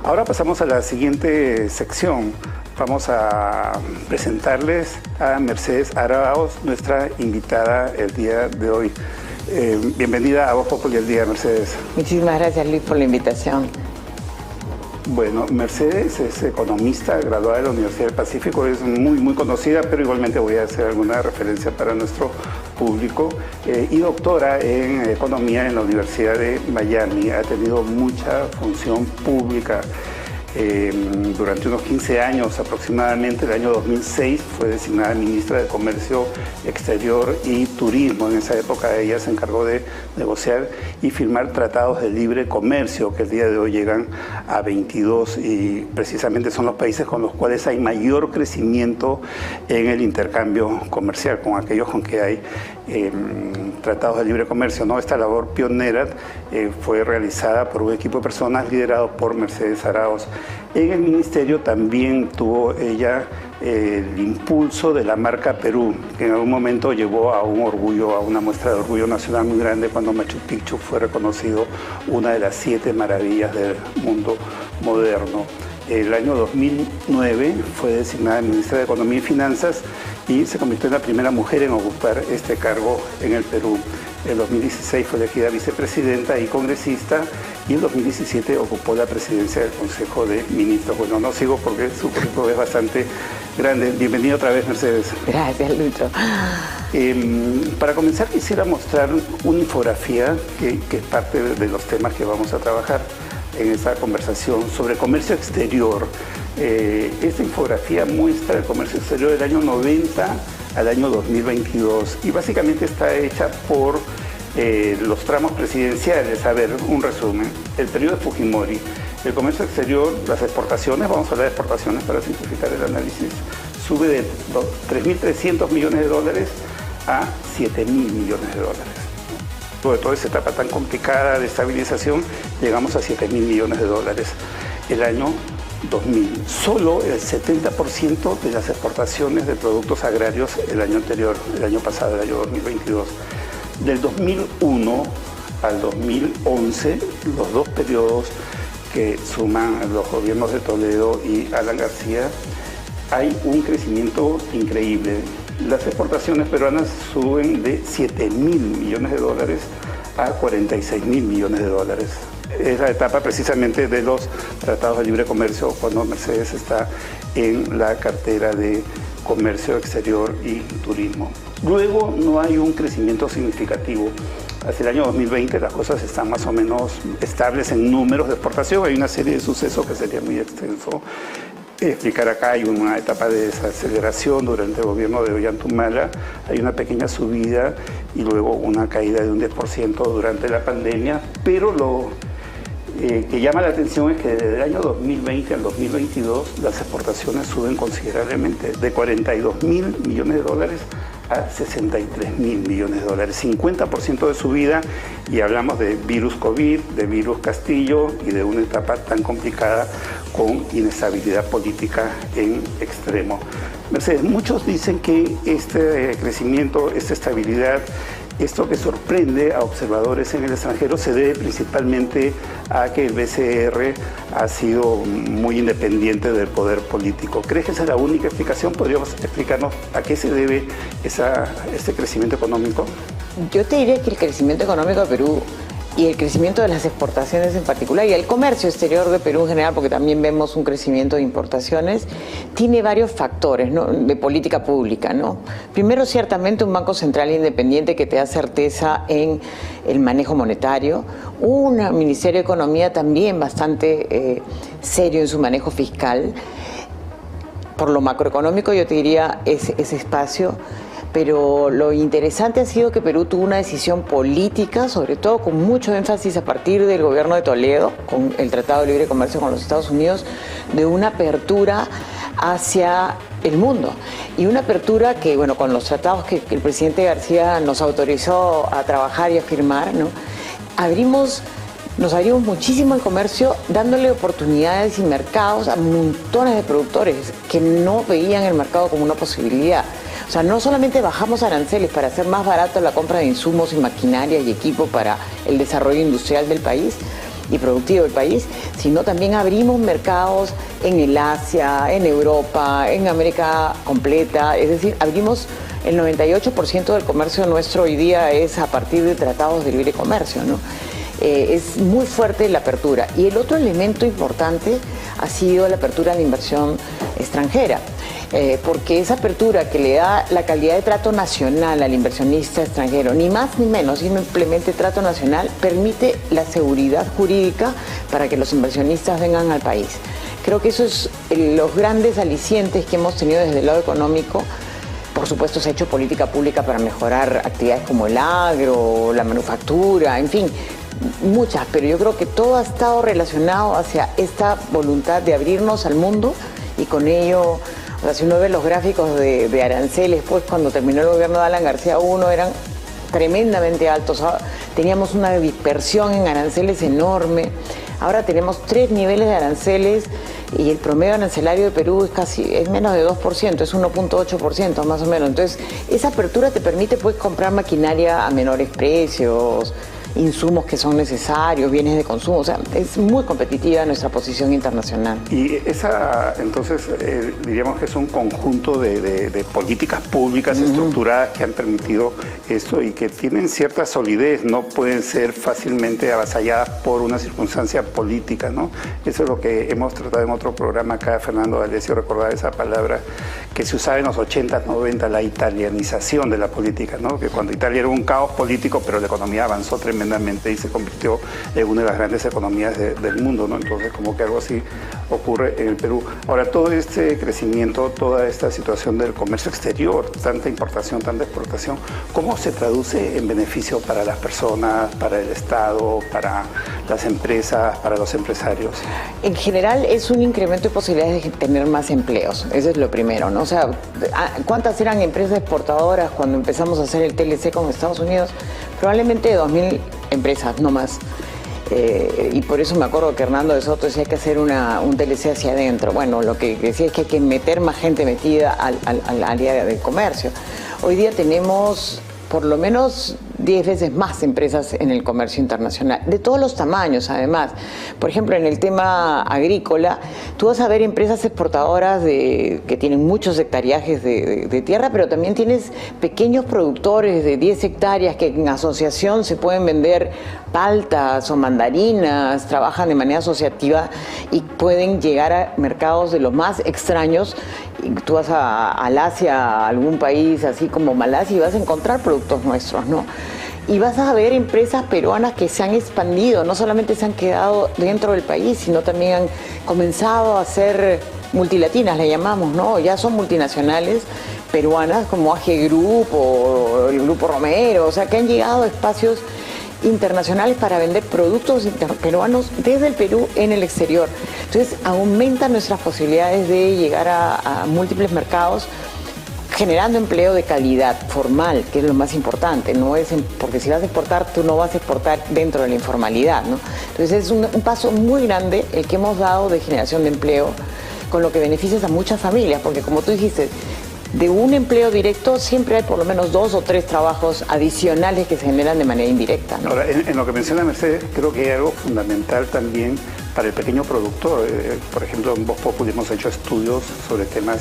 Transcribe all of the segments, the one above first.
Ahora pasamos a la siguiente sección. Vamos a presentarles a Mercedes Arauz, nuestra invitada el día de hoy. Bienvenida a Voz Populi el día, Mercedes. Muchísimas gracias, Luis, por la invitación. Bueno, Mercedes es economista, graduada de la Universidad del Pacífico, es muy conocida, pero igualmente voy a hacer alguna referencia para nuestro público, y doctora en Economía en la Universidad de Miami. Ha tenido mucha función pública. Durante unos 15 años aproximadamente, el año 2006, fue designada ministra de Comercio Exterior y Turismo. En esa época ella se encargó de negociar y firmar tratados de libre comercio, que el día de hoy llegan a 22, y precisamente son los países con los cuales hay mayor crecimiento en el intercambio comercial, con aquellos con que hay tratados de libre comercio, ¿no? Esta labor pionera fue realizada por un equipo de personas liderado por Mercedes Arauz. En el ministerio también tuvo ella el impulso de la marca Perú, que en algún momento llevó a un orgullo, a una muestra de orgullo nacional muy grande cuando Machu Picchu fue reconocido una de las 7 maravillas del mundo moderno. El año 2009 fue designada ministra de Economía y Finanzas y se convirtió en la primera mujer en ocupar este cargo en el Perú. En 2016 fue elegida vicepresidenta y congresista, y en 2017 ocupó la presidencia del Consejo de Ministros. Bueno, no sigo porque su currículum es bastante grande. Bienvenida otra vez, Mercedes. Gracias, Lucho. Para comenzar, quisiera mostrar una infografía que es parte de los temas que vamos a trabajar en esta conversación sobre comercio exterior. Esta infografía muestra el comercio exterior del año 90 al año 2022 y básicamente está hecha por los tramos presidenciales. A ver, un resumen. El periodo de Fujimori, el comercio exterior, las exportaciones, vamos a hablar de exportaciones para simplificar el análisis, sube de 3.300 millones de dólares a 7.000 millones de dólares. De toda esa etapa tan complicada de estabilización, llegamos a 7.000 millones de dólares el año 2000. Solo el 70% de las exportaciones de productos agrarios el año anterior, el año pasado, el año 2022. Del 2001 al 2011, los dos periodos que suman los gobiernos de Toledo y Alan García, hay un crecimiento increíble. Las exportaciones peruanas suben de 7.000 millones de dólares a 46.000 millones de dólares. Es la etapa precisamente de los tratados de libre comercio, cuando Mercedes está en la cartera de Comercio Exterior y Turismo. Luego no hay un crecimiento significativo. Hacia el año 2020 las cosas están más o menos estables en números de exportación. Hay una serie de sucesos que sería muy extenso explicar acá. Hay una etapa de desaceleración durante el gobierno de Ollantumala, hay una pequeña subida y luego una caída de un 10% durante la pandemia, pero lo que llama la atención es que desde el año 2020 al 2022 las exportaciones suben considerablemente, de 42.000 millones de dólares a 63.000 millones de dólares, 50% de subida, y hablamos de virus COVID, de virus Castillo y de una etapa tan complicada con inestabilidad política en extremo. Mercedes, muchos dicen que este crecimiento, esta estabilidad, esto que sorprende a observadores en el extranjero se debe principalmente a que el BCR ha sido muy independiente del poder político. ¿Crees que esa es la única explicación? ¿Podríamos explicarnos a qué se debe este crecimiento económico? Yo te diría que el crecimiento económico de Perú y el crecimiento de las exportaciones en particular y el comercio exterior de Perú en general, porque también vemos un crecimiento de importaciones, tiene varios factores, ¿no?, de política pública, ¿no? Primero, ciertamente un Banco Central independiente que te da certeza en el manejo monetario, un Ministerio de Economía también bastante serio en su manejo fiscal. Por lo macroeconómico yo te diría ese espacio. Pero lo interesante ha sido que Perú tuvo una decisión política, sobre todo con mucho énfasis a partir del gobierno de Toledo, con el Tratado de Libre Comercio con los Estados Unidos, de una apertura hacia el mundo. Y una apertura que, bueno, con los tratados que el presidente García nos autorizó a trabajar y a firmar, ¿no?, nos abrimos muchísimo el comercio, dándole oportunidades y mercados a montones de productores que no veían el mercado como una posibilidad. O sea, no solamente bajamos aranceles para hacer más barato la compra de insumos y maquinaria y equipo para el desarrollo industrial del país, y productivo del país, sino también abrimos mercados en el Asia, en Europa, en América completa, es decir, abrimos el 98% del comercio nuestro hoy día es a partir de tratados de libre comercio, ¿no? Es muy fuerte la apertura. Y el otro elemento importante ha sido la apertura de la inversión extranjera, porque esa apertura que le da la calidad de trato nacional al inversionista extranjero, ni más ni menos, simplemente trato nacional, permite la seguridad jurídica para que los inversionistas vengan al país. Creo que eso es los grandes alicientes que hemos tenido desde el lado económico. Por supuesto, se ha hecho política pública para mejorar actividades como el agro, la manufactura, en fin, muchas, pero yo creo que todo ha estado relacionado hacia esta voluntad de abrirnos al mundo y con ello, o sea, si uno ve los gráficos de aranceles, pues cuando terminó el gobierno de Alan García I eran tremendamente altos, teníamos una dispersión en aranceles enorme, ahora tenemos 3 niveles de aranceles y el promedio arancelario de Perú es menos de 2%, es 1.8% más o menos, entonces esa apertura te permite pues comprar maquinaria a menores precios, insumos que son necesarios, bienes de consumo, o sea, es muy competitiva nuestra posición internacional. Y esa, entonces, diríamos que es un conjunto de políticas públicas estructuradas que han permitido esto y que tienen cierta solidez, no pueden ser fácilmente avasalladas por una circunstancia política, ¿no? Eso es lo que hemos tratado en otro programa acá, Fernando D'Alessio, recordar esa palabra que se usaba en los 80, 90, la italianización de la política, ¿no? Que cuando Italia era un caos político, pero la economía avanzó tremendamente y se convirtió en una de las grandes economías del mundo, ¿no? Entonces, como que algo así ocurre en el Perú. Ahora, todo este crecimiento, toda esta situación del comercio exterior, tanta importación, tanta exportación, ¿cómo se traduce en beneficio para las personas, para el Estado, para las empresas, para los empresarios? En general, es un incremento de posibilidades de tener más empleos. Eso es lo primero, ¿no? O sea, ¿cuántas eran empresas exportadoras cuando empezamos a hacer el TLC con Estados Unidos? Probablemente 2.000 empresas, no más. Y por eso me acuerdo que Hernando de Soto decía que hay que hacer un TLC hacia adentro. Bueno, lo que decía es que hay que meter más gente metida al área del comercio. Hoy día tenemos por lo menos 10 veces más empresas en el comercio internacional, de todos los tamaños además. Por ejemplo, en el tema agrícola, tú vas a ver empresas exportadoras que tienen muchos hectariajes de tierra, pero también tienes pequeños productores de 10 hectáreas que en asociación se pueden vender paltas o mandarinas, trabajan de manera asociativa y pueden llegar a mercados de los más extraños. Tú vas al Asia, a algún país así como Malasia y vas a encontrar productos nuestros, ¿no? Y vas a ver empresas peruanas que se han expandido, no solamente se han quedado dentro del país, sino también han comenzado a ser multilatinas, le llamamos, ¿no? Ya son multinacionales peruanas como AG Group o el Grupo Romero, o sea, que han llegado a espacios internacionales para vender productos peruanos desde el Perú en el exterior. Entonces, aumentan nuestras posibilidades de llegar a múltiples mercados, generando empleo de calidad formal, que es lo más importante, no es porque si vas a exportar, tú no vas a exportar dentro de la informalidad, ¿no? Entonces es un paso muy grande el que hemos dado de generación de empleo, con lo que beneficias a muchas familias, porque como tú dijiste, de un empleo directo siempre hay por lo menos 2 o 3 trabajos adicionales que se generan de manera indirecta, ¿no? Ahora, en lo que menciona Mercedes, creo que hay algo fundamental también para el pequeño productor. Por ejemplo, en Voz Populi hemos hecho estudios sobre temas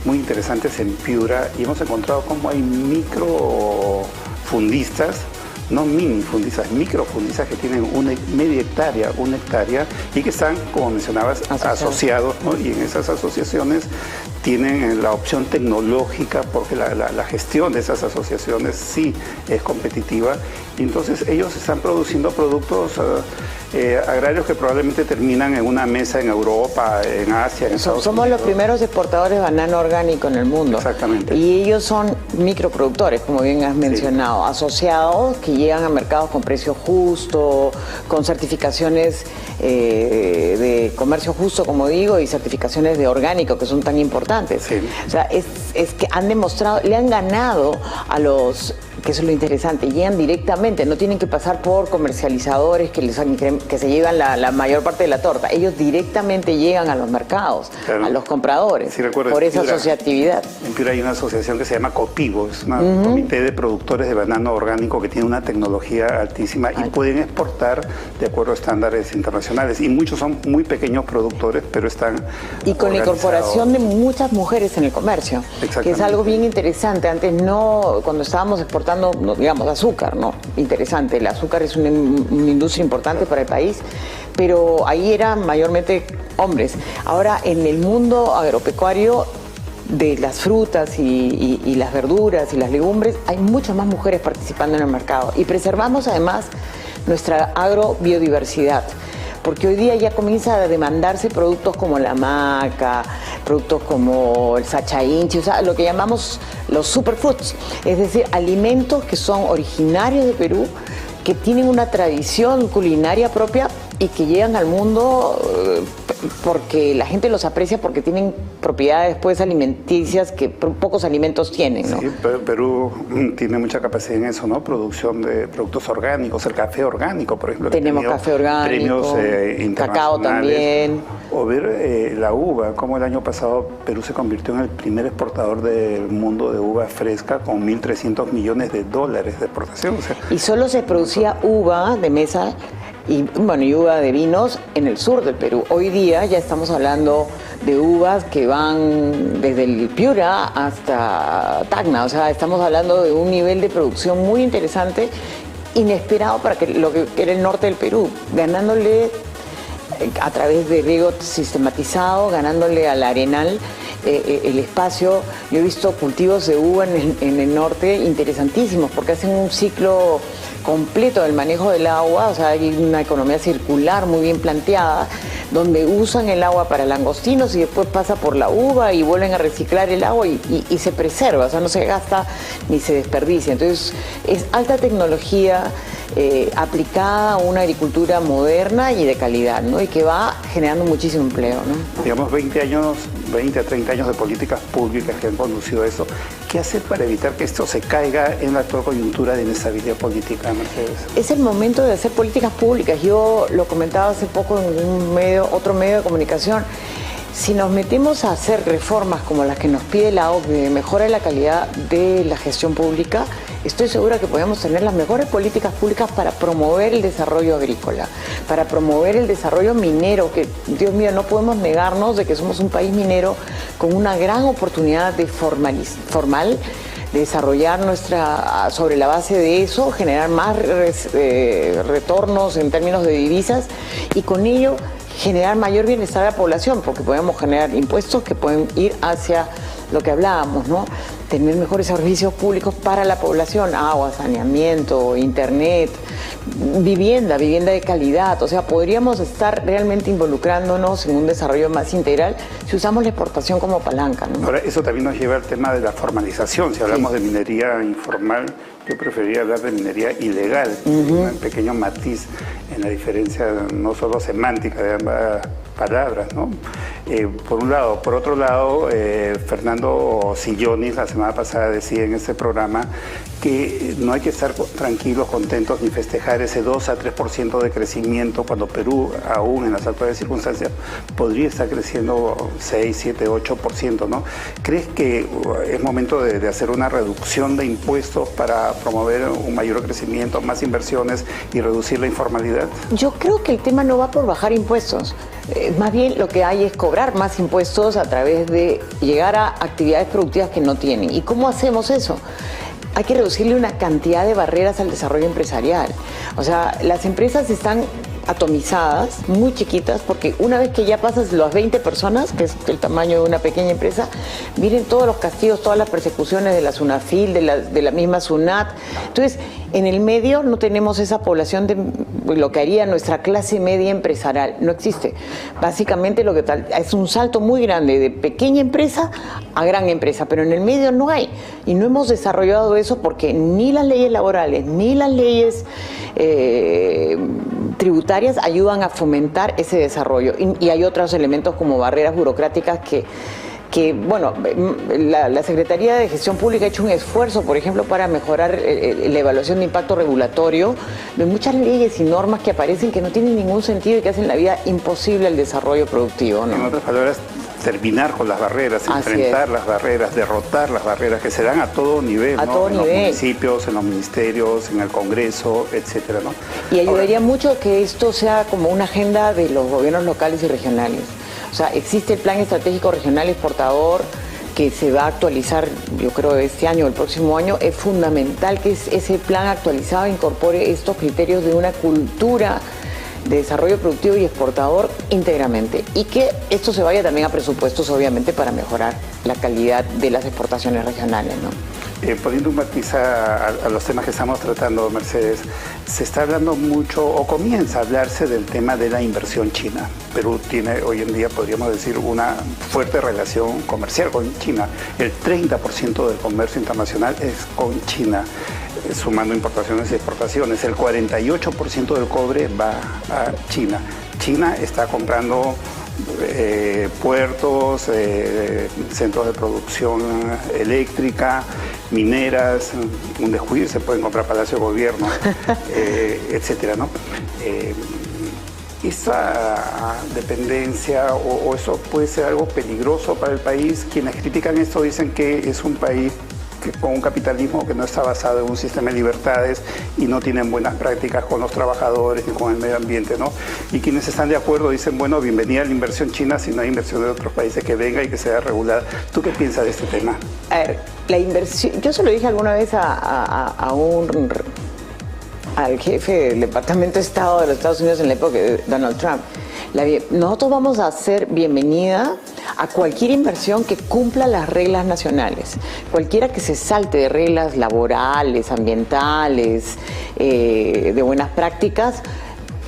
muy interesantes en Piura y hemos encontrado cómo hay microfundistas, no minifundistas, microfundistas que tienen media hectárea, 1 hectárea y que están, como mencionabas, asociados, ¿no? Y en esas asociaciones tienen la opción tecnológica porque la gestión de esas asociaciones sí es competitiva y entonces ellos están produciendo productos agrarios que probablemente terminan en una mesa en Europa, en Asia, en Estados Unidos. Somos los primeros exportadores de banano orgánico en el mundo. Exactamente. Y ellos son microproductores, como bien has mencionado, asociados que llegan a mercados con precio justo, con certificaciones de comercio justo, como digo, y certificaciones de orgánico, que son tan importantes. Sí. O sea, es que han demostrado, le han ganado a los que eso es lo interesante, llegan directamente, no tienen que pasar por comercializadores que se llevan la mayor parte de la torta. Ellos directamente llegan a los mercados, claro, a los compradores, sí, recuerdo, por esa asociatividad. En Piura hay una asociación que se llama Copivo, es un comité de productores de banano orgánico que tiene una tecnología altísima y pueden exportar de acuerdo a estándares internacionales. Y muchos son muy pequeños productores, pero están y con la incorporación de muchas mujeres en el comercio, que es algo bien interesante. Antes no, cuando estábamos exportando, digamos, azúcar, ¿no? Interesante, el azúcar es una industria importante para el país, pero ahí eran mayormente hombres. Ahora, en el mundo agropecuario, de las frutas y las verduras y las legumbres, hay muchas más mujeres participando en el mercado. Y preservamos además nuestra agrobiodiversidad, porque hoy día ya comienza a demandarse productos como la maca, productos como el sachainchi, o sea, lo que llamamos los superfoods, es decir, alimentos que son originarios de Perú, que tienen una tradición culinaria propia y que llegan al mundo porque la gente los aprecia porque tienen propiedades pues alimenticias que pocos alimentos tienen, ¿no? Sí, Perú tiene mucha capacidad en eso, ¿no? Producción de productos orgánicos, el café orgánico, por ejemplo. Tenemos café orgánico, premios cacao también. O ver la uva, como el año pasado Perú se convirtió en el primer exportador del mundo de uva fresca con 1.300 millones de dólares de exportación. O sea, y solo se producía uva de mesa y uva de vinos en el sur del Perú. Hoy día ya estamos hablando de uvas que van desde el Piura hasta Tacna, o sea, estamos hablando de un nivel de producción muy interesante, inesperado para lo que era el norte del Perú, ganándole a través de riego sistematizado, ganándole al arenal el espacio. Yo he visto cultivos de uva en el norte interesantísimos porque hacen un ciclo completo del manejo del agua, o sea, hay una economía circular muy bien planteada, donde usan el agua para langostinos y después pasa por la uva y vuelven a reciclar el agua y se preserva, o sea, no se gasta ni se desperdicia. Entonces, es alta tecnología aplicada a una agricultura moderna y de calidad, ¿no? Y que va generando muchísimo empleo, ¿no? Digamos, 20 a 30 años de políticas públicas que han conducido a eso. ¿Qué hacer para evitar que esto se caiga en la actual coyuntura de inestabilidad política, Mercedes? Es el momento de hacer políticas públicas. Yo lo comentaba hace poco en otro medio de comunicación. Si nos metemos a hacer reformas como las que nos pide la OCDE de mejora de la calidad de la gestión pública, estoy segura que podemos tener las mejores políticas públicas para promover el desarrollo agrícola, para promover el desarrollo minero, que, Dios mío, no podemos negarnos de que somos un país minero con una gran oportunidad de formal, de desarrollar sobre la base de eso, generar más retornos en términos de divisas y con ello generar mayor bienestar a la población, porque podemos generar impuestos que pueden ir hacia lo que hablábamos, ¿no? Tener mejores servicios públicos para la población, agua, saneamiento, internet, vivienda de calidad. O sea, podríamos estar realmente involucrándonos en un desarrollo más integral si usamos la exportación como palanca, ¿no? Ahora, eso también nos lleva al tema de la formalización. Si hablamos de minería informal, yo preferiría hablar de minería ilegal, un pequeño matiz en la diferencia no solo semántica de ambas palabras, ¿no? Por un lado. Por otro lado, Fernando Sillonis la semana pasada decía en este programa que no hay que estar tranquilos, contentos ni festejar ese 2 a 3% de crecimiento cuando Perú, aún en las actuales circunstancias, podría estar creciendo 6, 7, 8%, ¿no? ¿Crees que es momento de hacer una reducción de impuestos para promover un mayor crecimiento, más inversiones y reducir la informalidad? Yo creo que el tema no va por bajar impuestos. Más bien lo que hay es cobrar más impuestos a través de llegar a actividades productivas que no tienen. ¿Y cómo hacemos eso? Hay que reducirle una cantidad de barreras al desarrollo empresarial. O sea, las empresas están atomizadas, muy chiquitas, porque una vez que ya pasas las 20 personas, que es el tamaño de una pequeña empresa, miren todos los castigos, todas las persecuciones de la SUNAFIL, de la misma SUNAT. Entonces, en el medio no tenemos esa población de lo que haría nuestra clase media empresarial. No existe. Básicamente es un salto muy grande de pequeña empresa a gran empresa, pero en el medio no hay. Y no hemos desarrollado eso porque ni las leyes laborales, ni las leyes tributarias ayudan a fomentar ese desarrollo. Y hay otros elementos como barreras burocráticas que, bueno, la Secretaría de Gestión Pública ha hecho un esfuerzo, por ejemplo, para mejorar la evaluación de impacto regulatorio de muchas leyes y normas que aparecen que no tienen ningún sentido y que hacen la vida imposible al desarrollo productivo, ¿no? En otras palabras, terminar con las barreras, enfrentar las barreras, derrotar las barreras que se dan a todo nivel, a ¿no? todo en nivel. Los municipios, en los ministerios, en el Congreso, etcétera, ¿no? Y ayudaría mucho que esto sea como una agenda de los gobiernos locales y regionales. O sea, existe el Plan Estratégico Regional Exportador que se va a actualizar, yo creo, este año o el próximo año. Es fundamental que ese plan actualizado incorpore estos criterios de una cultura de desarrollo productivo y exportador íntegramente, y que esto se vaya también a presupuestos, obviamente, para mejorar la calidad de las exportaciones regionales, ¿no? Poniendo un matiz a los temas que estamos tratando, Mercedes, se está hablando mucho, o comienza a hablarse del tema de la inversión china. Perú tiene hoy en día, podríamos decir, una fuerte relación comercial con China. El 30% del comercio internacional es con China, sumando importaciones y exportaciones. El 48% del cobre va a China. China está comprando puertos, centros de producción eléctrica, mineras, un descuido se pueden comprar Palacio de Gobierno, etcétera, ¿no? Esa dependencia o eso puede ser algo peligroso para el país. Quienes critican esto dicen que es un país con un capitalismo que no está basado en un sistema de libertades y no tienen buenas prácticas con los trabajadores ni con el medio ambiente, ¿no? Y quienes están de acuerdo dicen, bueno, bienvenida a la inversión china si no hay inversión de otros países que venga y que sea regulada. ¿Tú qué piensas de este tema? A ver, la inversión, yo se lo dije alguna vez al jefe del Departamento de Estado de los Estados Unidos en la época de Donald Trump. Nosotros vamos a hacer bienvenida a cualquier inversión que cumpla las reglas nacionales. Cualquiera que se salte de reglas laborales, ambientales, de buenas prácticas,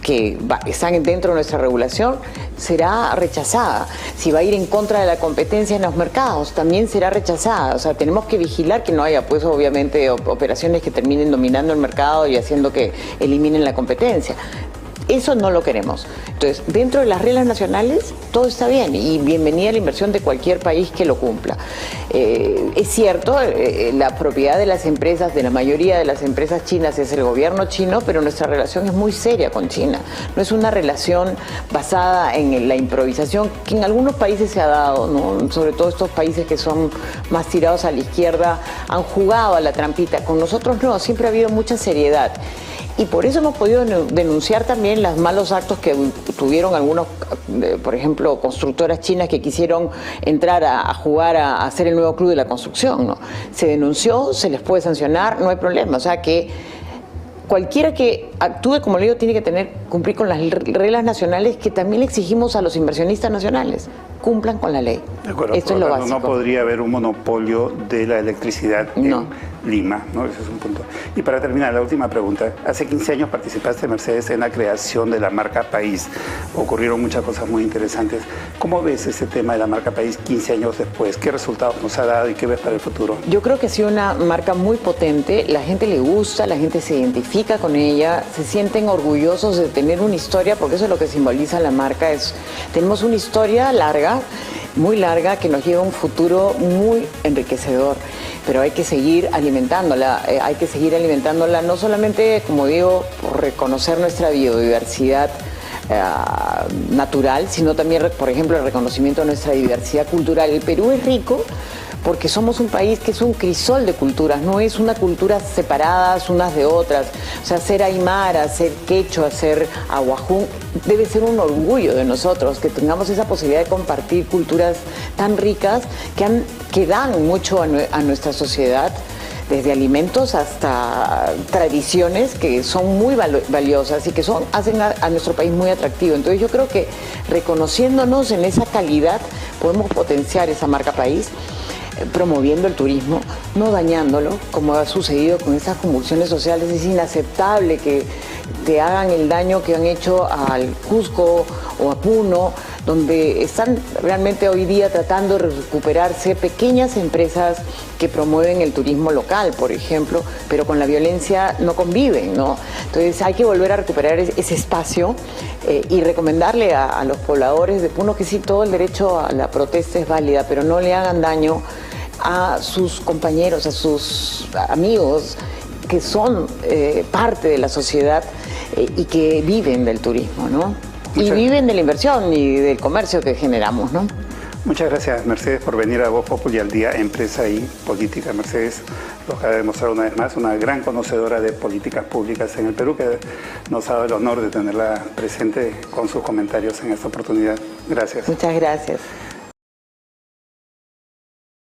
que están dentro de nuestra regulación, será rechazada. Si va a ir en contra de la competencia en los mercados, también será rechazada. O sea, tenemos que vigilar que no haya, pues, obviamente, operaciones que terminen dominando el mercado y haciendo que eliminen la competencia. Eso no lo queremos. Entonces, dentro de las reglas nacionales, todo está bien y bienvenida a la inversión de cualquier país que lo cumpla. Es cierto, la propiedad de las empresas, de la mayoría de las empresas chinas, es el gobierno chino, pero nuestra relación es muy seria con China. No es una relación basada en la improvisación que en algunos países se ha dado, ¿no? Sobre todo estos países que son más tirados a la izquierda, han jugado a la trampita. Con nosotros no, siempre ha habido mucha seriedad. Y por eso hemos podido denunciar también los malos actos que tuvieron algunos, por ejemplo, constructoras chinas que quisieron entrar a jugar a hacer el nuevo club de la construcción, ¿no? Se denunció, se les puede sancionar, no hay problema. O sea que cualquiera que actúe, como le digo, tiene que cumplir con las reglas nacionales que también le exigimos a los inversionistas nacionales. Cumplan con la ley. De acuerdo, esto es lo básico. No podría haber un monopolio de la electricidad en Lima, ¿no? Ese es un punto. Y para terminar, la última pregunta. Hace 15 años participaste, Mercedes, en la creación de la marca País. Ocurrieron muchas cosas muy interesantes. ¿Cómo ves ese tema de la marca País 15 años después? ¿Qué resultados nos ha dado y qué ves para el futuro? Yo creo que ha sido una marca muy potente. La gente le gusta, la gente se identifica con ella, se sienten orgullosos de tener una historia, porque eso es lo que simboliza la marca. Tenemos una historia larga, muy larga, que nos lleva a un futuro muy enriquecedor, pero hay que seguir alimentándola, no solamente, como digo, por reconocer nuestra biodiversidad natural, sino también, por ejemplo, el reconocimiento de nuestra diversidad cultural. El Perú es rico porque somos un país que es un crisol de culturas, no es una cultura separadas unas de otras. O sea, ser aymara, ser quechua, ser aguajún, debe ser un orgullo de nosotros, que tengamos esa posibilidad de compartir culturas tan ricas que dan mucho a nuestra sociedad, desde alimentos hasta tradiciones que son muy valiosas y que hacen a nuestro país muy atractivo. Entonces yo creo que reconociéndonos en esa calidad podemos potenciar esa marca país, promoviendo el turismo, no dañándolo, como ha sucedido con estas convulsiones sociales. Es inaceptable que te hagan el daño que han hecho al Cusco o a Puno, donde están realmente hoy día tratando de recuperarse pequeñas empresas que promueven el turismo local, por ejemplo, pero con la violencia no conviven, ¿no? Entonces hay que volver a recuperar ese espacio y recomendarle a los pobladores de Puno que sí, todo el derecho a la protesta es válida, pero no le hagan daño a sus compañeros, a sus amigos que son parte de la sociedad y que viven del turismo, ¿no? Y viven de la inversión y del comercio que generamos, ¿no? Muchas gracias, Mercedes, por venir a Voz Populi al Día Empresa y Política. Mercedes lo acaba de demostrar una vez más, una gran conocedora de políticas públicas en el Perú, que nos ha dado el honor de tenerla presente con sus comentarios en esta oportunidad. Gracias. Muchas gracias.